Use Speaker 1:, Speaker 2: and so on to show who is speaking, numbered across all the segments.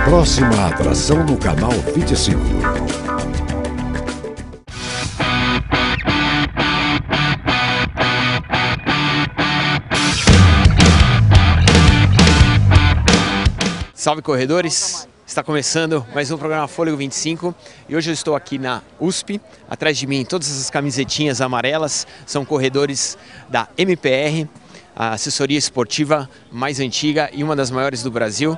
Speaker 1: Próxima atração no canal 25.
Speaker 2: Salve corredores! Está começando mais um programa Fôlego 25 e hoje eu estou aqui na USP. Atrás de mim todas essas camisetinhas amarelas são corredores da MPR, a assessoria esportiva mais antiga e uma das maiores do Brasil.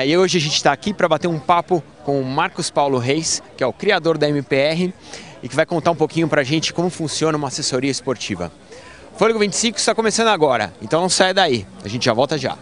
Speaker 2: E hoje a gente está aqui para bater um papo com o Marcos Paulo Reis, que é o criador da MPR e que vai contar um pouquinho para a gente como funciona uma assessoria esportiva. Fôlego 25 está começando agora, então não saia daí, a gente já volta já.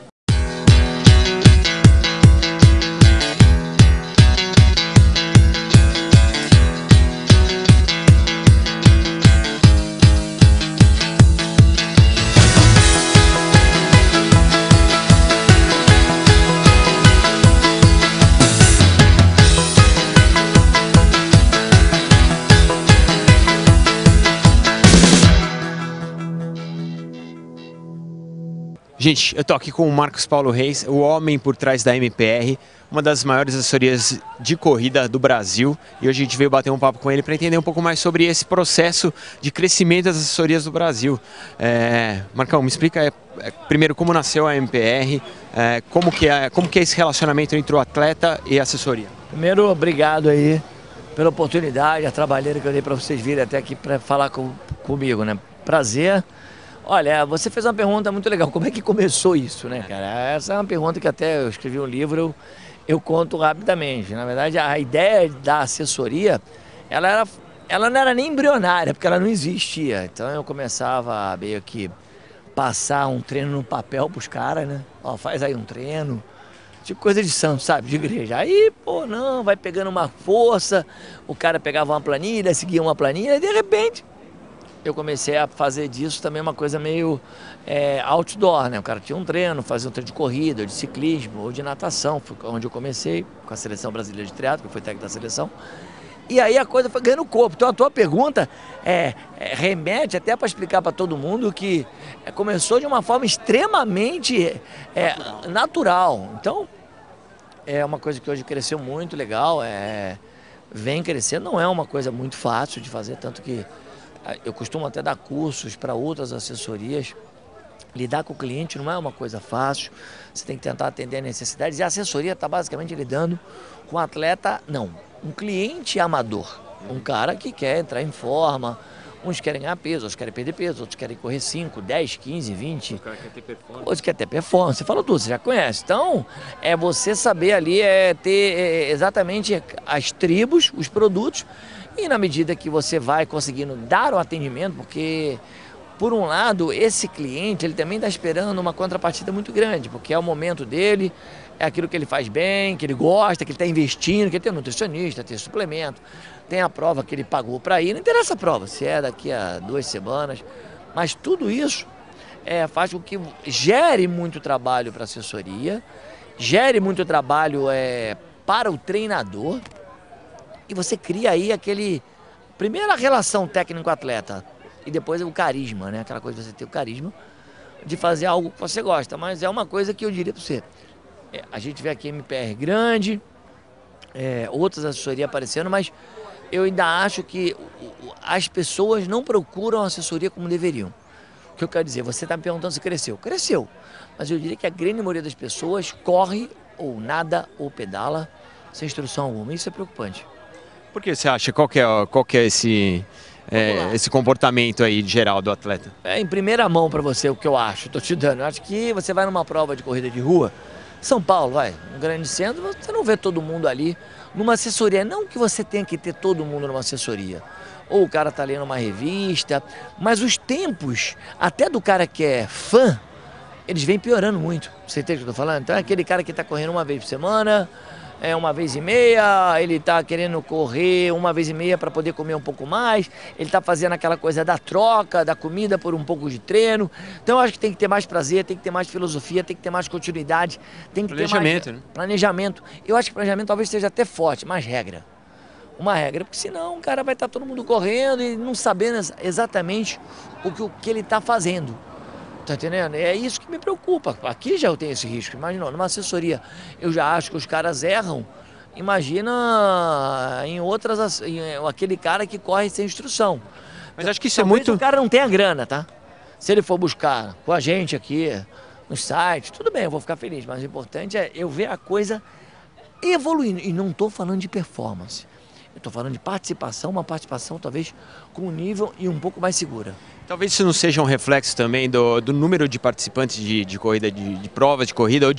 Speaker 2: Gente, eu tô aqui com o Marcos Paulo Reis, o homem por trás da MPR, uma das maiores assessorias de corrida do Brasil. E hoje a gente veio bater um papo com ele para entender um pouco mais sobre esse processo de crescimento das assessorias do Brasil. Marcão, me explica primeiro como nasceu a MPR, como que é esse relacionamento entre o atleta e a assessoria.
Speaker 3: Primeiro, obrigado aí pela oportunidade, a trabalheira que eu dei para vocês virem até aqui para falar comigo, né? Prazer. Olha, você fez uma pergunta muito legal, como é que começou isso, né, cara? Essa é uma pergunta que até eu escrevi um livro, eu conto rapidamente. Na verdade, a ideia da assessoria, ela não era nem embrionária, porque ela não existia. Então eu começava a meio que passar um treino no papel pros caras, né? Ó, faz aí um treino, tipo coisa de santo, sabe, de igreja. Aí, pô, não, vai pegando uma força, o cara pegava uma planilha, seguia uma planilha, e de repente eu comecei a fazer disso também uma coisa meio outdoor, né? O cara tinha um treino, fazia um treino de corrida, ou de ciclismo, ou de natação, foi onde eu comecei, com a Seleção Brasileira de Triatlo, que eu fui técnico da seleção. E aí a coisa foi ganhando corpo. Então a tua pergunta remete até para explicar para todo mundo que começou de uma forma extremamente natural. Então é uma coisa que hoje cresceu muito legal, vem crescendo, não é uma coisa muito fácil de fazer, tanto que eu costumo até dar cursos para outras assessorias. Lidar com o cliente não é uma coisa fácil, você tem que tentar atender as necessidades. E a assessoria está basicamente lidando com um atleta, não, um cliente amador. Um cara que quer entrar em forma, uns querem ganhar peso, outros querem perder peso, outros querem correr 5, 10, 15, 20. O cara quer ter performance. Outros quer ter performance, você falou tudo, você já conhece. Então, é você saber ali ter exatamente as tribos, os produtos. E na medida que você vai conseguindo dar o atendimento, porque, por um lado, esse cliente ele também está esperando uma contrapartida muito grande, porque é o momento dele, é aquilo que ele faz bem, que ele gosta, que ele está investindo, que ele tem um nutricionista, tem suplemento, tem a prova que ele pagou para ir, não interessa a prova, se é daqui a 2 semanas, mas tudo isso faz com que gere muito trabalho para a assessoria, gere muito trabalho para o treinador. E você cria aí primeiro a relação técnico-atleta e depois o carisma, né? Aquela coisa de você ter o carisma de fazer algo que você gosta. Mas é uma coisa que eu diria para você, a gente vê aqui MPR grande, outras assessorias aparecendo, mas eu ainda acho que as pessoas não procuram assessoria como deveriam. O que eu quero dizer, você está me perguntando se cresceu. Cresceu, mas eu diria que a grande maioria das pessoas corre ou nada ou pedala sem instrução alguma. Isso é preocupante.
Speaker 2: Por que você acha? Qual que é esse comportamento aí geral do atleta?
Speaker 3: Em primeira mão para você o que eu acho, estou te dando. Eu acho que você vai numa prova de corrida de rua, São Paulo, um grande centro, você não vê todo mundo ali numa assessoria. Não que você tenha que ter todo mundo numa assessoria. Ou o cara está lendo uma revista, mas os tempos, até do cara que é fã, eles vêm piorando muito. Você entende o que eu estou falando? Então é aquele cara que está correndo uma vez por semana, uma vez e meia, ele está querendo correr uma vez e meia para poder comer um pouco mais, ele está fazendo aquela coisa da troca, da comida por um pouco de treino. Então eu acho que tem que ter mais prazer, tem que ter mais filosofia, tem que ter mais continuidade, tem que ter mais
Speaker 2: né?
Speaker 3: Planejamento. Eu acho que planejamento talvez seja até forte, mais regra. Uma regra, porque senão o cara vai estar todo mundo correndo e não sabendo exatamente o que ele está fazendo. Tá entendendo? É isso que me preocupa. Aqui já eu tenho esse risco. Imagina, numa assessoria eu já acho que os caras erram. Imagina em outras, aquele cara que corre sem instrução.
Speaker 2: Mas acho que isso
Speaker 3: Talvez
Speaker 2: é muito...
Speaker 3: o cara não tenha grana, tá? Se ele for buscar com a gente aqui, no site, tudo bem, eu vou ficar feliz. Mas o importante é eu ver a coisa evoluindo. E não estou falando de performance. Eu estou falando de participação, uma participação talvez com um nível e um pouco mais segura.
Speaker 2: Talvez isso não seja um reflexo também do número de participantes de corrida, de provas de corrida ou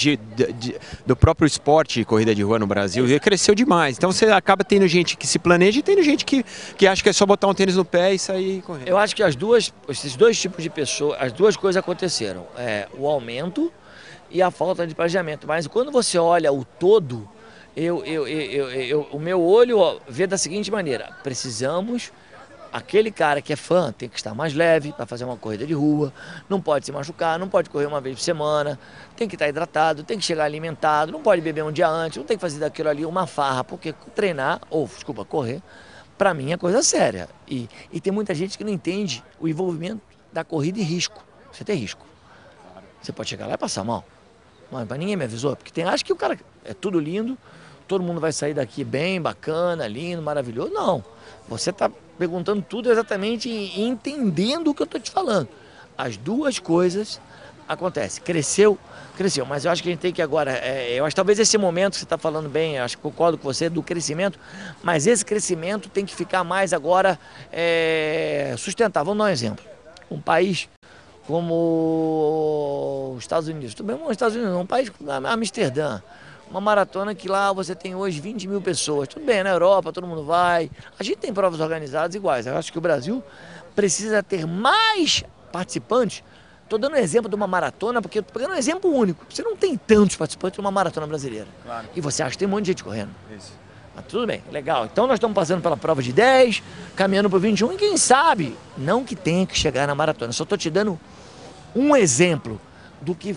Speaker 2: do próprio esporte de corrida de rua no Brasil. Ele cresceu demais. Então você acaba tendo gente que se planeja e tendo gente que acha que é só botar um tênis no pé e sair correndo.
Speaker 3: Eu acho que esses dois tipos de pessoas, as duas coisas aconteceram. O aumento e a falta de planejamento. Mas quando você olha o todo, o meu olho vê da seguinte maneira: precisamos. Aquele cara que é fã tem que estar mais leve para fazer uma corrida de rua, não pode se machucar, não pode correr uma vez por semana, tem que estar hidratado, tem que chegar alimentado, não pode beber um dia antes, não tem que fazer daquilo ali uma farra, porque correr, para mim é coisa séria. E tem muita gente que não entende o envolvimento da corrida e risco. Você tem risco. Você pode chegar lá e passar mal. Mas ninguém me avisou, porque acha que o cara é tudo lindo, todo mundo vai sair daqui bem, bacana, lindo, maravilhoso. Não, você está perguntando tudo exatamente e entendendo o que eu estou te falando. As duas coisas acontecem. Cresceu, mas eu acho que a gente tem que agora, eu acho que talvez esse momento que você está falando bem, eu acho que concordo com você, do crescimento, mas esse crescimento tem que ficar mais agora sustentável. Vamos dar um exemplo. Um país como os Estados Unidos, tudo bem, os Estados Unidos, um país como Amsterdã, uma maratona que lá você tem hoje 20 mil pessoas. Tudo bem, na Europa todo mundo vai. A gente tem provas organizadas iguais. Eu acho que o Brasil precisa ter mais participantes. Estou dando um exemplo de uma maratona, porque estou pegando um exemplo único. Você não tem tantos participantes numa maratona brasileira. Claro. E você acha que tem um monte de gente correndo. Isso. Mas tudo bem, legal. Então nós estamos passando pela prova de 10, caminhando para o 21, e quem sabe, não que tenha que chegar na maratona. Só estou te dando um exemplo do que...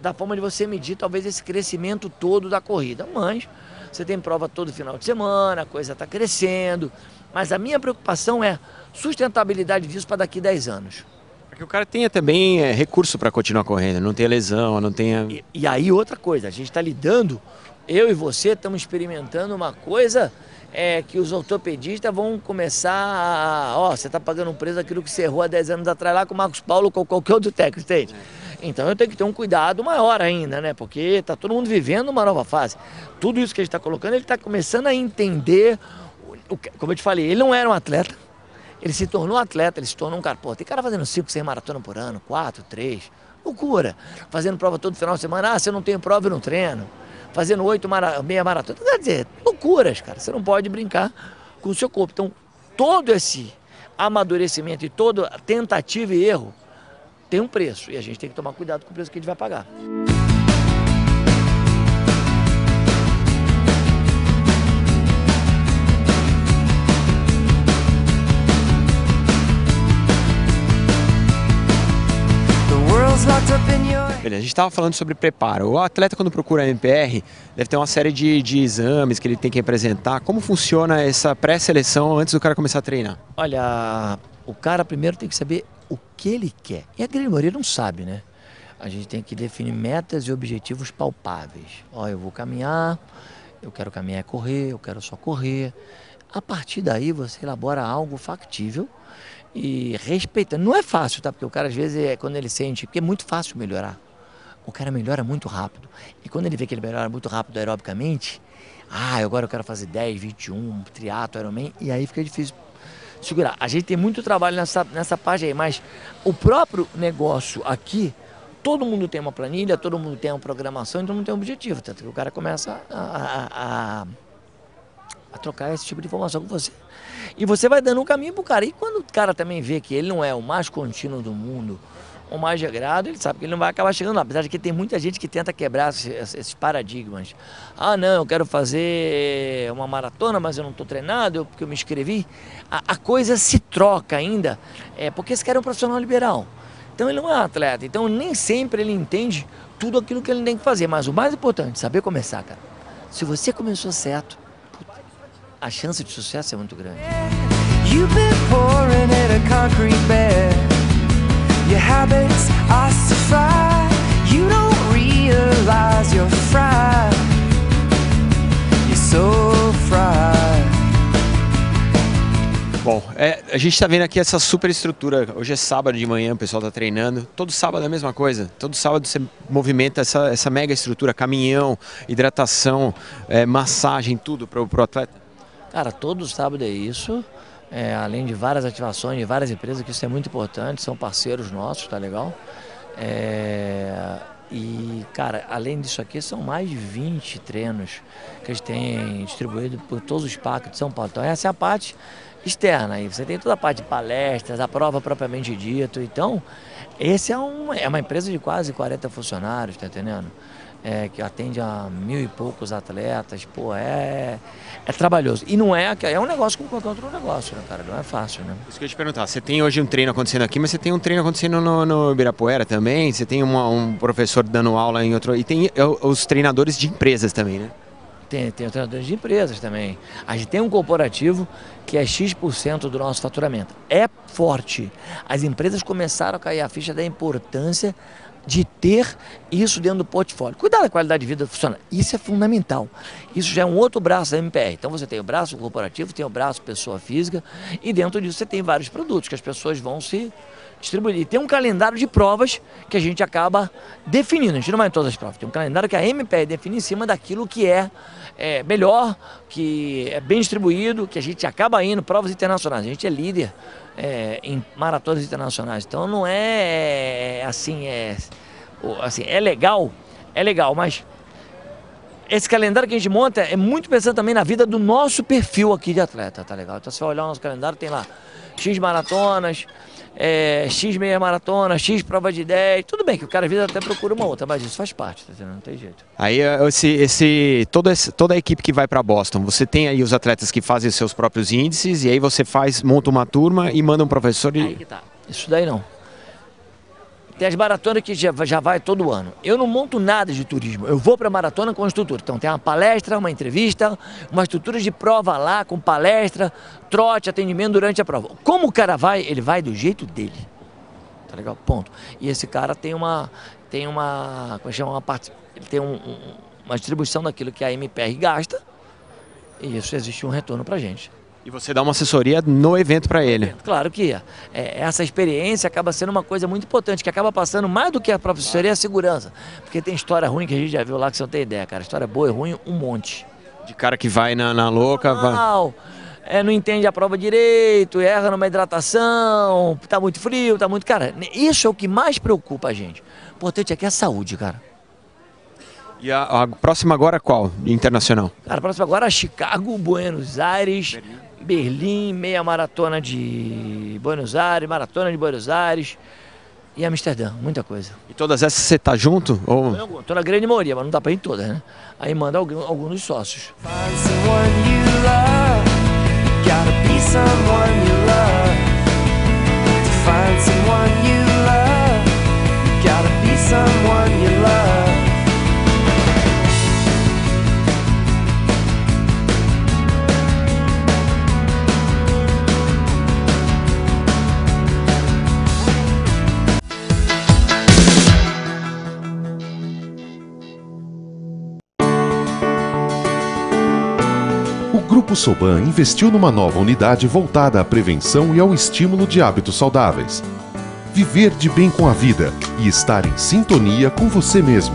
Speaker 3: da forma de você medir talvez esse crescimento todo da corrida. Mas você tem prova todo final de semana, a coisa está crescendo, mas a minha preocupação é sustentabilidade disso para daqui 10 anos.
Speaker 2: Para que o cara tenha também recurso para continuar correndo, não tenha lesão, não tenha...
Speaker 3: E aí outra coisa, a gente está lidando, eu e você estamos experimentando uma coisa que os ortopedistas vão começar você está pagando um preço daquilo que você errou há 10 anos atrás lá com o Marcos Paulo ou qualquer outro técnico, entende? Então eu tenho que ter um cuidado maior ainda, né? Porque está todo mundo vivendo uma nova fase. Tudo isso que a gente está colocando, ele está começando a entender, como eu te falei, ele não era um atleta, ele se tornou atleta, ele se tornou um cara, tem cara fazendo 5, 6 maratonas por ano, 4, 3, loucura. Fazendo prova todo final de semana, se eu não tenho prova eu não treino. Fazendo 8 meia maratona, quer dizer, loucuras, cara, você não pode brincar com o seu corpo. Então todo esse amadurecimento e toda tentativa e erro tem um preço, e a gente tem que tomar cuidado com o preço que a gente vai pagar.
Speaker 2: A gente estava falando sobre preparo. O atleta, quando procura a MPR, deve ter uma série de exames que ele tem que apresentar. Como funciona essa pré-seleção antes do cara começar a treinar?
Speaker 3: Olha, o cara primeiro tem que saber o que ele quer. E a grande maioria não sabe, né? A gente tem que definir metas e objetivos palpáveis. Eu vou caminhar, eu quero caminhar e correr, eu quero só correr. A partir daí você elabora algo factível e respeitando. Não é fácil, tá? Porque o cara às vezes, quando ele sente, porque é muito fácil melhorar. O cara melhora muito rápido. E quando ele vê que ele melhora muito rápido aerobicamente, agora eu quero fazer 10, 21, triatlo, Ironman, e aí fica difícil segurar. A gente tem muito trabalho nessa parte aí, mas o próprio negócio aqui, todo mundo tem uma planilha, todo mundo tem uma programação, todo mundo tem um objetivo. Tanto que o cara começa a trocar esse tipo de informação com você. E você vai dando um caminho pro cara. E quando o cara também vê que ele não é o mais contínuo do mundo, o mais regrado, ele sabe que ele não vai acabar chegando lá. Apesar de que tem muita gente que tenta quebrar esses paradigmas. Não, eu quero fazer uma maratona, mas eu não estou treinado, porque eu me inscrevi. A coisa se troca ainda, porque esse cara é um profissional liberal. Então ele não é um atleta. Então nem sempre ele entende tudo aquilo que ele tem que fazer. Mas o mais importante, saber começar, cara. Se você começou certo, a chance de sucesso é muito grande.
Speaker 4: Your habits are so fried, you don't realize you're fried. You're so fried.
Speaker 2: Bom, a gente tá vendo aqui essa super estrutura. Hoje é sábado de manhã, o pessoal tá treinando. Todo sábado é a mesma coisa. Todo sábado você movimenta essa mega estrutura, caminhão, hidratação, massagem, tudo pro atleta.
Speaker 3: Cara, todo sábado é isso. Além de várias ativações de várias empresas, que isso é muito importante, são parceiros nossos, tá legal? E, cara, além disso aqui, são mais de 20 treinos que a gente tem distribuído por todos os parques de São Paulo. Então essa é a parte externa, aí você tem toda a parte de palestras, a prova propriamente dito. Então, esse é uma empresa de quase 40 funcionários, tá entendendo? Que atende a 1000 e poucos atletas, pô, é trabalhoso. E não é um negócio como qualquer outro negócio, né, cara? Não é fácil, né?
Speaker 2: Isso que eu ia te perguntar, você tem hoje um treino acontecendo aqui, mas você tem um treino acontecendo no Ibirapuera também, você tem um professor dando aula em outro, e tem os treinadores de empresas também, né?
Speaker 3: Tem os treinadores de empresas também. A gente tem um corporativo que é X% do nosso faturamento. É forte. As empresas começaram a cair a ficha da importância de ter isso dentro do portfólio. Cuidar da qualidade de vida do funcionário. Isso é fundamental. Isso já é um outro braço da MPR. Então você tem o braço corporativo, tem o braço pessoa física e dentro disso você tem vários produtos que as pessoas vão se distribuir. E tem um calendário de provas que a gente acaba definindo. A gente não vai em todas as provas. Tem um calendário que a MPR define em cima daquilo que é melhor, que é bem distribuído, que a gente acaba indo, provas internacionais. A gente é líder em maratonas internacionais. Então não é assim, é legal, mas esse calendário que a gente monta é muito pensando também na vida do nosso perfil aqui de atleta, tá legal? Então você vai olhar o nosso calendário, tem lá X maratonas, X meia maratona, X prova de 10, tudo bem que o cara às vezes até procura uma outra, mas isso faz parte, tá entendendo? Não tem jeito.
Speaker 2: Aí toda a equipe que vai para Boston, você tem aí os atletas que fazem os seus próprios índices e aí você monta uma turma e manda um professor
Speaker 3: Aí que tá. Isso daí não. Tem as maratonas que já vai todo ano. Eu não monto nada de turismo. Eu vou para a maratona com a estrutura. Então tem uma palestra, uma entrevista, uma estrutura de prova lá, com palestra, trote, atendimento durante a prova. Como o cara vai, ele vai do jeito dele. Tá legal? Ponto. E esse cara tem uma como chama, uma parte, ele tem uma distribuição daquilo que a MPR gasta. E isso existe um retorno pra gente.
Speaker 2: E você dá uma assessoria no evento para ele.
Speaker 3: Claro que essa experiência acaba sendo uma coisa muito importante, que acaba passando mais do que a própria assessoria, a segurança. Porque tem história ruim que a gente já viu lá, que você não tem ideia, cara. História boa e ruim, um monte.
Speaker 2: De cara que vai na louca...
Speaker 3: Não entende a prova direito, erra numa hidratação, tá muito frio, tá muito... Cara, isso é o que mais preocupa a gente. O importante aqui é a saúde, cara.
Speaker 2: E a próxima agora qual? Internacional?
Speaker 3: Cara, a próxima agora é Chicago, Buenos Aires... Berlim, meia maratona de Buenos Aires, maratona de Buenos Aires e Amsterdã, muita coisa.
Speaker 2: E todas essas você tá junto? Ou...
Speaker 3: Tô na grande maioria, mas não dá pra ir em todas, né? Aí manda alguns dos sócios.
Speaker 5: O Grupo Soban investiu numa nova unidade voltada à prevenção e ao estímulo de hábitos saudáveis. Viver de bem com a vida e estar em sintonia com você mesmo.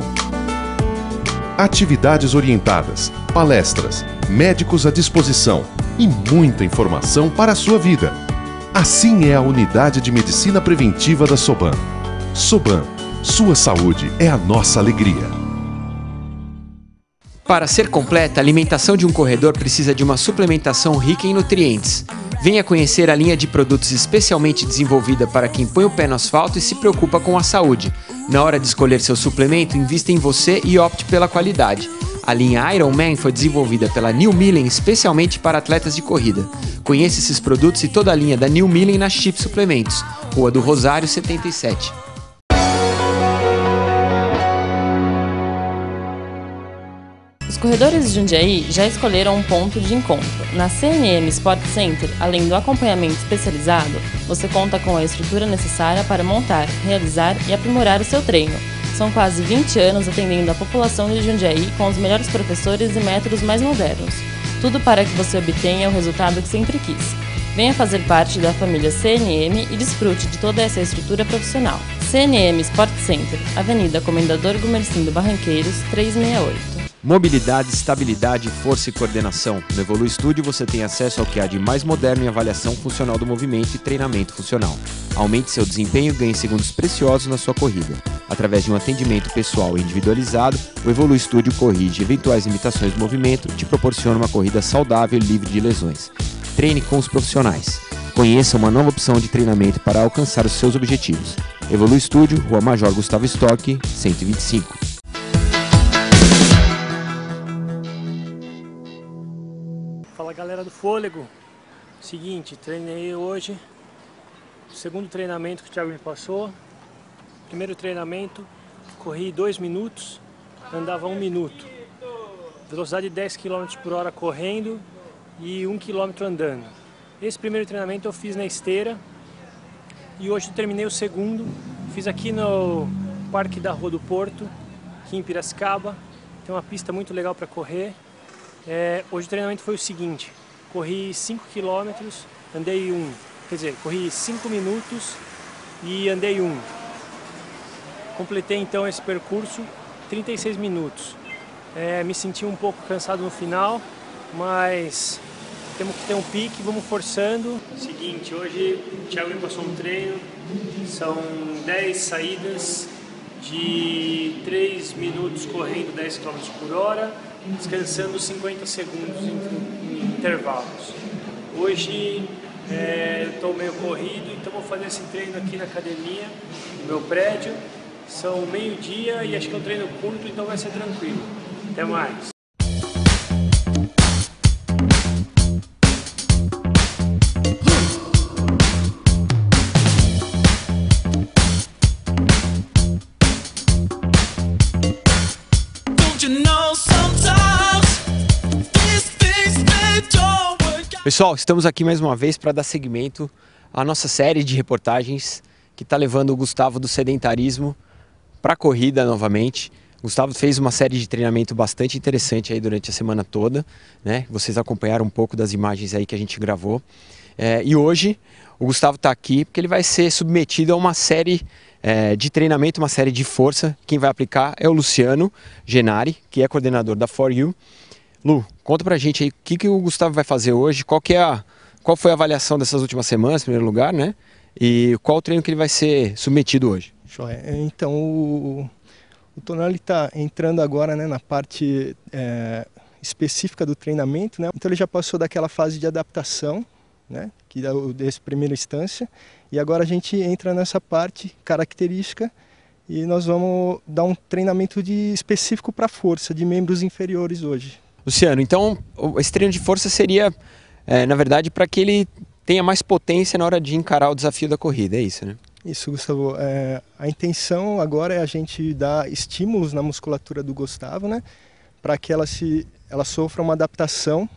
Speaker 5: Atividades orientadas, palestras, médicos à disposição e muita informação para a sua vida. Assim é a unidade de medicina preventiva da Soban. Soban, sua saúde é a nossa alegria.
Speaker 2: Para ser completa, a alimentação de um corredor precisa de uma suplementação rica em nutrientes. Venha conhecer a linha de produtos especialmente desenvolvida para quem põe o pé no asfalto e se preocupa com a saúde. Na hora de escolher seu suplemento, invista em você e opte pela qualidade. A linha Iron Man foi desenvolvida pela New Millen especialmente para atletas de corrida. Conheça esses produtos e toda a linha da New Millen na Chip Suplementos, Rua do Rosário 77.
Speaker 6: corredores de Jundiaí já escolheram um ponto de encontro. Na CNM Sport Center, além do acompanhamento especializado, você conta com a estrutura necessária para montar, realizar e aprimorar o seu treino. São quase 20 anos atendendo a população de Jundiaí com os melhores professores e métodos mais modernos. Tudo para que você obtenha o resultado que sempre quis. Venha fazer parte da família CNM e desfrute de toda essa estrutura profissional. CNM Sport Center, Avenida Comendador Gumercindo Barranqueiros, 368.
Speaker 2: Mobilidade, estabilidade, força e coordenação. No Evolu Studio você tem acesso ao que há de mais moderno em avaliação funcional do movimento e treinamento funcional. Aumente seu desempenho e ganhe segundos preciosos na sua corrida. Através de um atendimento pessoal e individualizado, o Evolu Studio corrige eventuais limitações do movimento e te proporciona uma corrida saudável e livre de lesões. Treine com os profissionais. Conheça uma nova opção de treinamento para alcançar os seus objetivos. Evolu Studio, Rua Major Gustavo Stock, 125.
Speaker 7: Fala galera do Fôlego, seguinte, treinei hoje, segundo treinamento que o Thiago me passou. Primeiro treinamento, corri 2 minutos, andava 1 minuto. Velocidade de 10 km por hora correndo e 1 km andando. Esse primeiro treinamento eu fiz na esteira e hoje eu terminei o segundo. Fiz aqui no Parque da Rua do Porto, aqui em Piracicaba. Tem uma pista muito legal para correr. Hoje o treinamento foi o seguinte: corri 5 km, andei 1. Quer dizer, corri 5 minutos e andei 1. Completei então esse percurso 36 minutos. Me senti um pouco cansado no final, mas temos que ter um pique, vamos forçando. Seguinte, hoje o Thiago me passou um treino, são 10 saídas de 3 minutos correndo 10 km por hora, descansando 50 segundos em intervalos. Hoje eu estou meio corrido, então vou fazer esse treino aqui na academia, no meu prédio. São meio-dia e acho que é um treino curto, então vai ser tranquilo. Até mais!
Speaker 2: Pessoal, estamos aqui mais uma vez para dar seguimento à nossa série de reportagens que está levando o Gustavo do sedentarismo para a corrida novamente. O Gustavo fez uma série de treinamento bastante interessante aí durante a semana toda, né? Vocês acompanharam um pouco das imagens aí que a gente gravou. E hoje o Gustavo está aqui porque ele vai ser submetido a uma série de treinamento, uma série de força. Quem vai aplicar é o Luciano Genari, que é coordenador da For You. Lu, conta pra gente aí o que o Gustavo vai fazer hoje, qual foi a avaliação dessas últimas semanas, em primeiro lugar, né? E qual o treino que ele vai ser submetido hoje?
Speaker 8: Então, o Tonali está entrando agora, né, na parte específica do treinamento, né? Então ele já passou daquela fase de adaptação, né, que dessa primeira instância, e agora a gente entra nessa parte característica e nós vamos dar um treinamento específico para força de membros inferiores hoje.
Speaker 2: Luciano, então esse treino de força seria, na verdade, para que ele tenha mais potência na hora de encarar o desafio da corrida, é isso, né?
Speaker 8: Isso, Gustavo. A intenção agora é a gente dar estímulos na musculatura do Gustavo, né, para que ela sofra uma adaptação,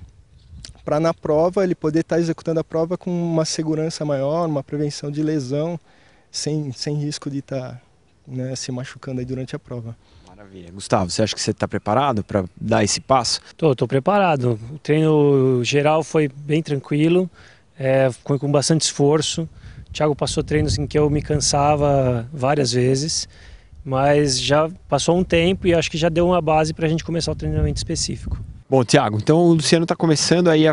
Speaker 8: para na prova ele poder estar executando a prova com uma segurança maior, uma prevenção de lesão, sem risco de estar, né, se machucando aí durante a prova.
Speaker 2: Maravilha. Gustavo, você acha que você está preparado para dar esse passo?
Speaker 7: Tô preparado. O treino geral foi bem tranquilo, foi com bastante esforço. O Thiago passou treinos em que eu me cansava várias vezes, mas já passou um tempo e acho que já deu uma base para a gente começar o treinamento específico.
Speaker 2: Bom, Thiago, então o Luciano está começando aí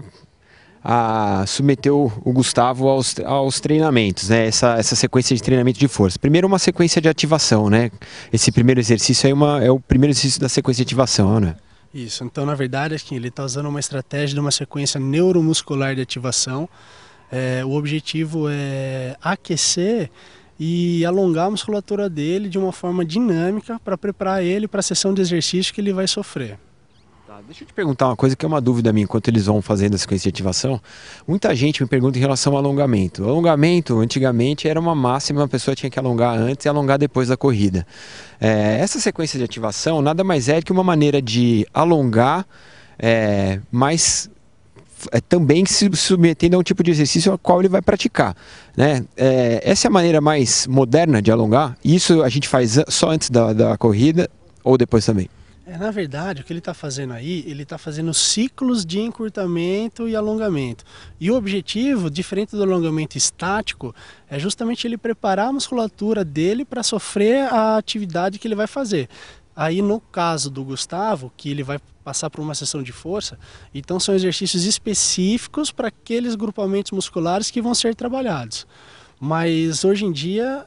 Speaker 2: a submeter o Gustavo aos treinamentos, né? Essa sequência de treinamento de força. Primeiro uma sequência de ativação, né? Esse primeiro exercício é o primeiro exercício da sequência de ativação, né?
Speaker 9: Isso, então na verdade aqui ele está usando uma estratégia de uma sequência neuromuscular de ativação. O objetivo é aquecer e alongar a musculatura dele de uma forma dinâmica para preparar ele para a sessão de exercício que ele vai sofrer.
Speaker 2: Tá, deixa eu te perguntar uma coisa que é uma dúvida minha enquanto eles vão fazendo a sequência de ativação. Muita gente me pergunta em relação ao alongamento. O alongamento, antigamente, era uma máxima, a pessoa tinha que alongar antes e alongar depois da corrida. Essa sequência de ativação nada mais é que uma maneira de alongar, mas também se submetendo a um tipo de exercício ao qual ele vai praticar, né? Essa é a maneira mais moderna de alongar. Isso a gente faz só antes da corrida ou depois também?
Speaker 9: Na verdade, o que ele está fazendo aí, ele está fazendo ciclos de encurtamento e alongamento. E o objetivo, diferente do alongamento estático, é justamente ele preparar a musculatura dele para sofrer a atividade que ele vai fazer. Aí no caso do Gustavo, que ele vai passar por uma sessão de força, então são exercícios específicos para aqueles grupamentos musculares que vão ser trabalhados. Mas hoje em dia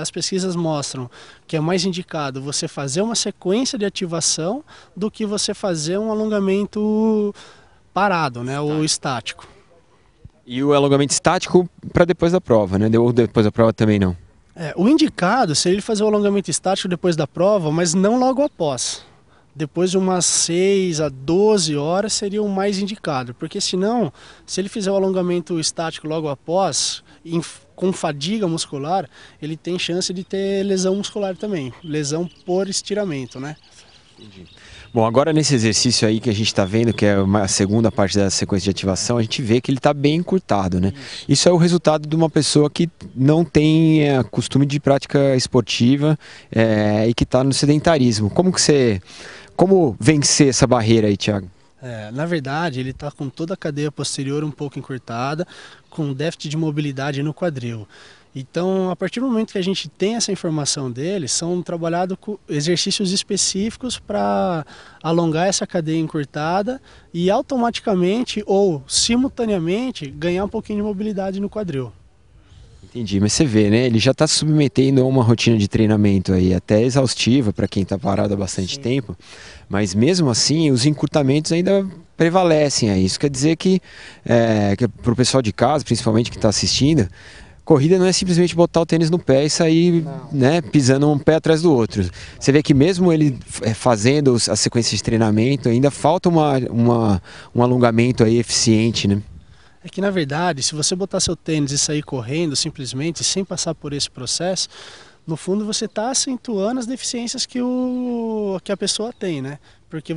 Speaker 9: as pesquisas mostram que é mais indicado você fazer uma sequência de ativação do que você fazer um alongamento parado, né, ou estático.
Speaker 2: E o alongamento estático para depois da prova, né? Ou depois da prova também não?
Speaker 9: O indicado seria ele fazer o alongamento estático depois da prova, mas não logo após. Depois de umas 6 a 12 horas seria o mais indicado, porque senão, se ele fizer o alongamento estático logo após, com fadiga muscular, ele tem chance de ter lesão muscular também, lesão por estiramento, né?
Speaker 2: Entendi. Bom, agora nesse exercício aí que a gente está vendo, que é a segunda parte da sequência de ativação, a gente vê que ele está bem encurtado, né? Isso é o resultado de uma pessoa que não tem costume de prática esportiva e que está no sedentarismo. Como vencer essa barreira aí, Thiago?
Speaker 9: Na verdade, ele está com toda a cadeia posterior um pouco encurtada, com déficit de mobilidade no quadril. Então, a partir do momento que a gente tem essa informação dele, são trabalhados com exercícios específicos para alongar essa cadeia encurtada e automaticamente ou simultaneamente ganhar um pouquinho de mobilidade no quadril.
Speaker 2: Entendi, mas você vê, né? Ele já está se submetendo a uma rotina de treinamento aí até exaustiva para quem está parado há bastante tempo, mas mesmo assim os encurtamentos ainda prevalecem aí. Isso quer dizer que para o pessoal de casa, principalmente que está assistindo, corrida não é simplesmente botar o tênis no pé e sair, né, pisando um pé atrás do outro. Você vê que mesmo ele fazendo as sequências de treinamento, ainda falta um alongamento aí eficiente, né?
Speaker 9: É que na verdade, se você botar seu tênis e sair correndo simplesmente, sem passar por esse processo, no fundo você está acentuando as deficiências que a pessoa tem, né? Porque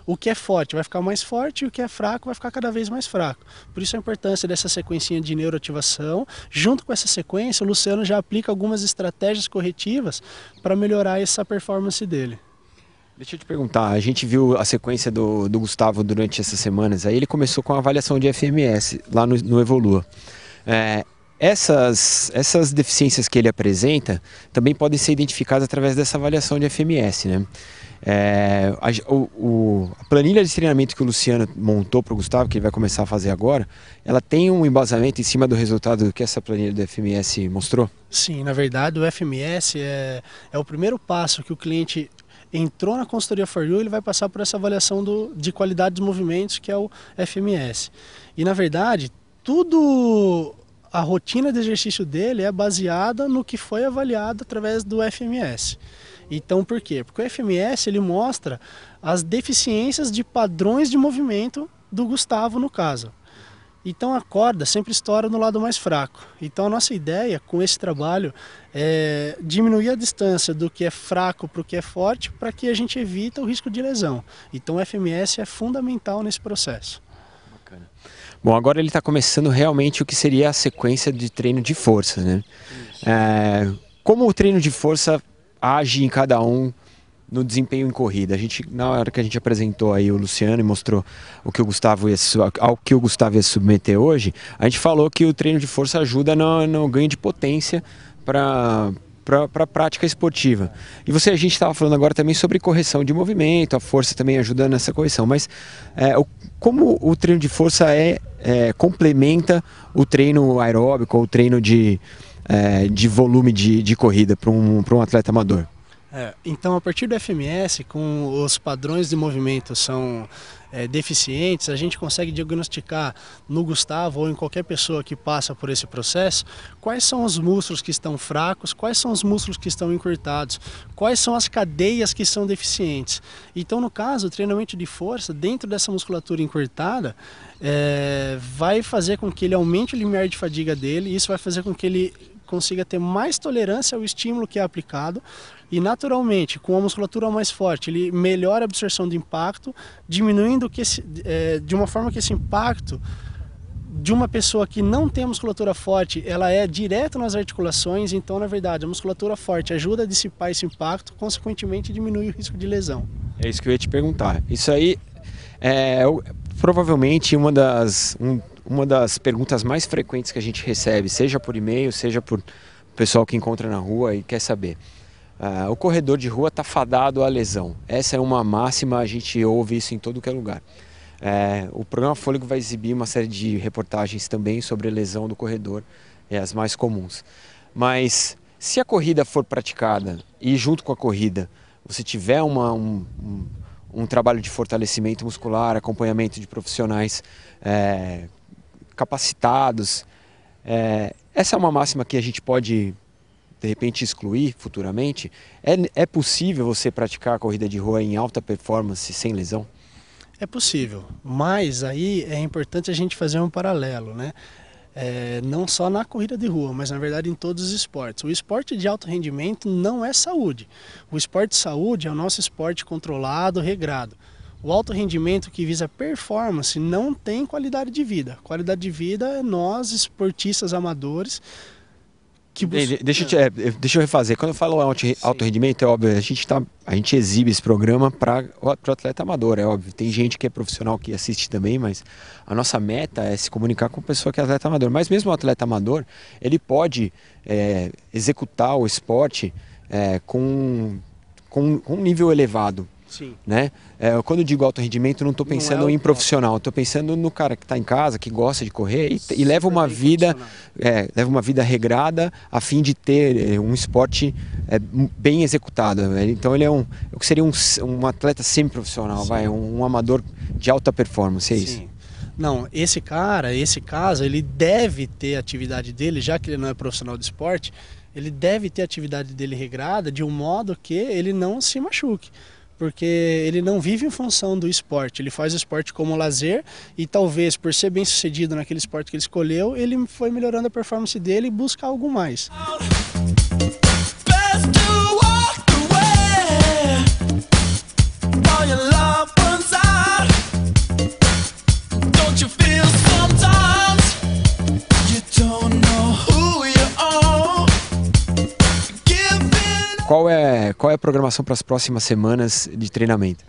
Speaker 9: o que é forte vai ficar mais forte e o que é fraco vai ficar cada vez mais fraco. Por isso a importância dessa sequencinha de neuroativação. Junto com essa sequência, o Luciano já aplica algumas estratégias corretivas para melhorar essa performance dele.
Speaker 2: Deixa eu te perguntar, a gente viu a sequência do Gustavo durante essas semanas, aí ele começou com a avaliação de FMS lá no Evolua. Essas deficiências que ele apresenta também podem ser identificadas através dessa avaliação de FMS, né? A planilha de treinamento que o Luciano montou para o Gustavo, que ele vai começar a fazer agora, ela tem um embasamento em cima do resultado que essa planilha do FMS mostrou?
Speaker 9: Sim, na verdade o FMS é o primeiro passo que o cliente entrou na consultoria For You, ele vai passar por essa avaliação de qualidade dos movimentos, que é o FMS. E na verdade, a rotina de exercício dele é baseada no que foi avaliado através do FMS. Então por quê? Porque o FMS ele mostra as deficiências de padrões de movimento do Gustavo no caso. Então a corda sempre estoura no lado mais fraco. Então a nossa ideia com esse trabalho é diminuir a distância do que é fraco para o que é forte, para que a gente evite o risco de lesão. Então o FMS é fundamental nesse processo.
Speaker 2: Bacana. Bom, agora ele está começando realmente o que seria a sequência de treino de força, né? Como o treino de força age em cada um no desempenho em corrida? Na hora que a gente apresentou aí o Luciano e mostrou ao que o Gustavo ia se submeter hoje, a gente falou que o treino de força ajuda no ganho de potência para a prática esportiva. E a gente estava falando agora também sobre correção de movimento, a força também ajuda nessa correção, mas como o treino de força complementa o treino aeróbico ou o treino de volume de corrida para um atleta amador?
Speaker 9: Então, a partir do FMS, com os padrões de movimento são deficientes, a gente consegue diagnosticar no Gustavo ou em qualquer pessoa que passa por esse processo quais são os músculos que estão fracos, quais são os músculos que estão encurtados, quais são as cadeias que são deficientes. Então, no caso, o treinamento de força dentro dessa musculatura encurtada vai fazer com que ele aumente o limiar de fadiga dele, e isso vai fazer com que ele consiga ter mais tolerância ao estímulo que é aplicado e, naturalmente, com a musculatura mais forte, ele melhora a absorção do impacto, diminuindo de uma forma que esse impacto de uma pessoa que não tem a musculatura forte, ela é direto nas articulações. Então, na verdade, a musculatura forte ajuda a dissipar esse impacto, consequentemente diminui o risco de lesão.
Speaker 2: É isso que eu ia te perguntar. Isso aí é provavelmente uma das perguntas mais frequentes que a gente recebe, seja por e-mail, seja por pessoal que encontra na rua e quer saber. O corredor de rua está fadado à lesão. Essa é uma máxima, a gente ouve isso em todo que é lugar. O programa Fôlego vai exibir uma série de reportagens também sobre lesão do corredor, as mais comuns. Mas se a corrida for praticada e junto com a corrida você tiver um trabalho de fortalecimento muscular, acompanhamento de profissionais capacitados, essa é uma máxima que a gente pode de repente excluir futuramente. É possível você praticar a corrida de rua em alta performance sem lesão?
Speaker 9: É possível, mas aí é importante a gente fazer um paralelo, né? Não só na corrida de rua, mas na verdade em todos os esportes. O esporte de alto rendimento não é saúde. O esporte de saúde é o nosso esporte controlado, regrado. O alto rendimento que visa performance não tem qualidade de vida. Qualidade de vida é nós, esportistas amadores, que
Speaker 2: deixa eu refazer. Quando eu falo alto rendimento, é óbvio, a gente exibe esse programa para o atleta amador, é óbvio. Tem gente que é profissional que assiste também, mas a nossa meta é se comunicar com a pessoa que é atleta amador. Mas mesmo o atleta amador, ele pode executar o esporte com um nível elevado.
Speaker 9: Sim.
Speaker 2: Né? Quando eu digo alto rendimento, não estou pensando em profissional, estou pensando no cara que está em casa, que gosta de correr e leva uma vida regrada a fim de ter um esporte bem executado. Então ele seria um atleta semi-profissional, um amador de alta performance, é isso?
Speaker 9: Sim. Não, esse caso, ele deve ter a atividade dele, já que ele não é profissional de esporte, ele deve ter a atividade dele regrada de um modo que ele não se machuque. Porque ele não vive em função do esporte, ele faz o esporte como lazer e talvez por ser bem sucedido naquele esporte que ele escolheu, ele foi melhorando a performance dele e busca algo mais.
Speaker 2: Qual é a programação para as próximas semanas de treinamento?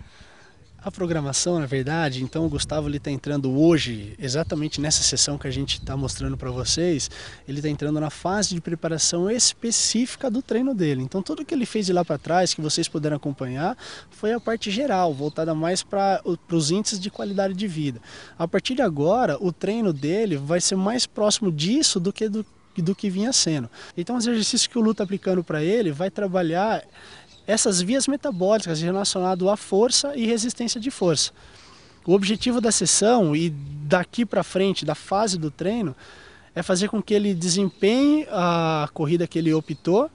Speaker 9: A programação, na verdade, então o Gustavo está entrando hoje, exatamente nessa sessão que a gente está mostrando para vocês, ele está entrando na fase de preparação específica do treino dele. Então tudo que ele fez de lá para trás, que vocês puderam acompanhar, foi a parte geral, voltada mais para os índices de qualidade de vida. A partir de agora, o treino dele vai ser mais próximo disso do que vinha sendo. Então os exercícios que o Lu está aplicando para ele vai trabalhar essas vias metabólicas relacionadas à força e resistência de força. O objetivo da sessão e daqui para frente, da fase do treino, é fazer com que ele desempenhe a corrida que ele optou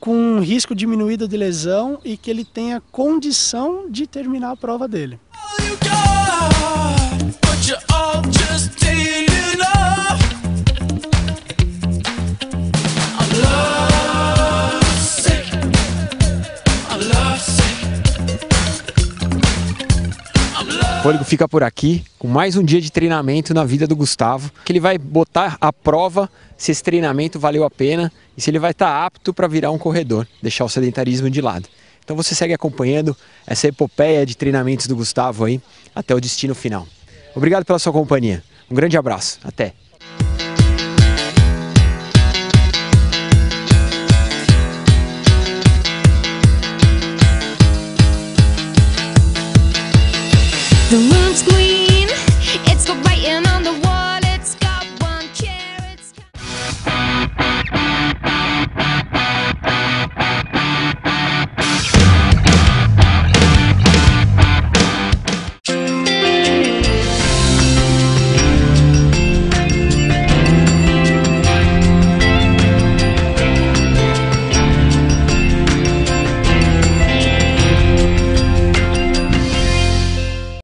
Speaker 9: com um risco diminuído de lesão e que ele tenha condição de terminar a prova dele.
Speaker 2: O Fôlego fica por aqui com mais um dia de treinamento na vida do Gustavo, que ele vai botar à prova se esse treinamento valeu a pena e se ele vai estar apto para virar um corredor, deixar o sedentarismo de lado. Então você segue acompanhando essa epopeia de treinamentos do Gustavo aí até o destino final. Obrigado pela sua companhia. Um grande abraço. Até!